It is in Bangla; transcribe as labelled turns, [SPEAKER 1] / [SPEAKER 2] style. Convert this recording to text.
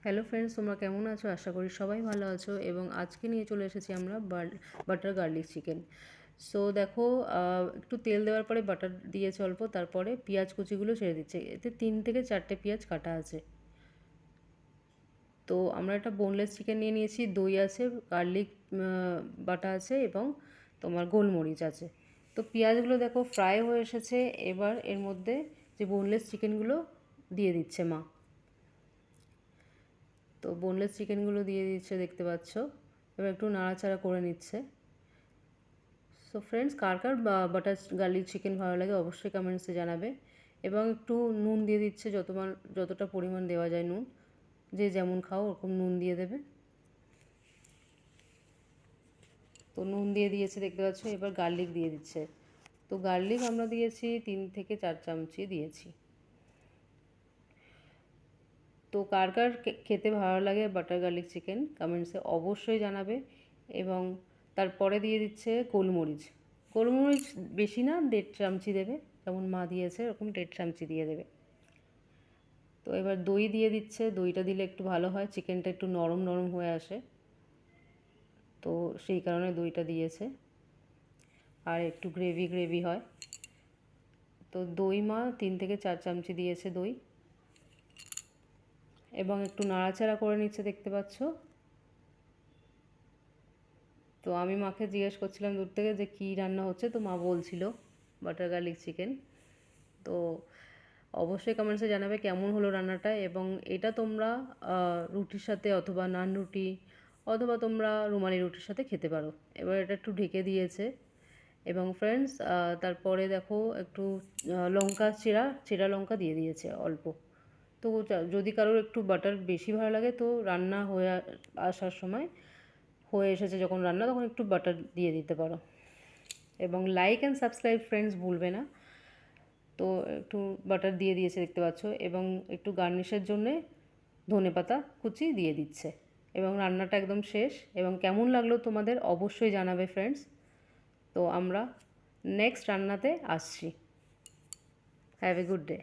[SPEAKER 1] হ্যালো ফ্রেন্ডস, তোমরা কেমন আছো? আশা করি সবাই ভালো আছো। এবং আজকে নিয়ে চলে এসেছি আমরা বাটার গার্লিক চিকেন। সো দেখো, একটু তেল দেওয়ার পরে বাটার দিয়েছে অল্প, তারপরে পেঁয়াজ কুচিগুলো ছেড়ে দিচ্ছে। এতে 3 থেকে 4টে পেঁয়াজ কাটা আছে। তো আমরা একটা বোনলেস চিকেন নিয়ে নিয়েছি, দই আছে, গার্লিক বাটা আছে এবং তোমার গোলমরিচ আছে। তো পেঁয়াজগুলো দেখো ফ্রাই হয়ে এসেছে। এবার এর মধ্যে যে বোনলেস চিকেনগুলো দিয়ে দিচ্ছে মা। তো বোনলেস চিকেনগুলো দিয়ে দিচ্ছে, দেখতে পাচ্ছ। এবার একটু নাড়াচাড়া করে নিচ্ছে। সো ফ্রেন্ডস, কার কার বাটার গার্লিক চিকেন ভালো লাগে অবশ্যই কমেন্টসে জানাবে। এবং একটু নুন দিয়ে দিচ্ছে, যতটা পরিমাণ দেওয়া যায় নুন, যে যেমন খাও ওরকম নুন দিয়ে দেবে। তো নুন দিয়ে দিয়েছে, দেখতে পাচ্ছ। এবার গার্লিক দিয়ে দিচ্ছে। তো গার্লিক আমরা দিয়েছি 3 থেকে 4 চামচি দিয়েছি। তো কার কার খেতে ভালো লাগে বাটার গার্লিক চিকেন কমেন্টসে অবশ্যই জানাবে। এবং তারপরে দিয়ে দিচ্ছে গোলমরিচ। গোলমরিচ বেশি না, 1.5 চামচি দেবে। যেমন মা দিয়েছে ওরকম 1.5 চামচি দিয়ে দেবে। তো এবার দই দিয়ে দিচ্ছে। দইটা দিলে একটু ভালো হয়, চিকেনটা একটু নরম নরম হয়ে আসে। তো সেই কারণে দইটা দিয়েছে, আর একটু গ্রেভি গ্রেভি হয়। তো দই মা 3 থেকে 4 চামচি দিয়েছে দই। এবং একটু নাড়াচাড়া করে নিচ্ছে, দেখতে পাচ্ছ। তো আমি মাকে জিজ্ঞেস করছিলাম দূর থেকে যে কী রান্না হচ্ছে, তো মা বলছিল বাটার গার্লিক চিকেন। তো অবশ্যই কমেন্টসে জানাবে কেমন হলো রান্নাটা। এবং এটা তোমরা রুটির সাথে অথবা নান রুটি অথবা তোমরা রুমালি রুটির সাথে খেতে পারো। এবার এটা একটু ঢেকে দিয়েছে। এবং ফ্রেন্ডস, তারপরে দেখো একটু লঙ্কা, চেরা লঙ্কা দিয়ে দিয়েছে অল্প। তো যদি কারোর একটু বাটার বেশি ভালো লাগে, তো রান্না হয়ে আসার সময়, হয়ে এসেছে যখন রান্না, তখন একটু বাটার দিয়ে দিতে পারো। এবং লাইক অ্যান্ড সাবস্ক্রাইব ফ্রেন্ডস ভুলবে না। তো একটু বাটার দিয়ে দিয়েছে, দেখতে পাচ্ছ। এবং একটু গার্নিশের জন্যে ধনেপাতা কুচি দিয়ে দিচ্ছে। এবং রান্নাটা একদম শেষ। এবং কেমন লাগলো তোমাদের অবশ্যই জানাবে ফ্রেন্ডস। তো আমরা নেক্সট রান্নাতে আসছি। Have a good day.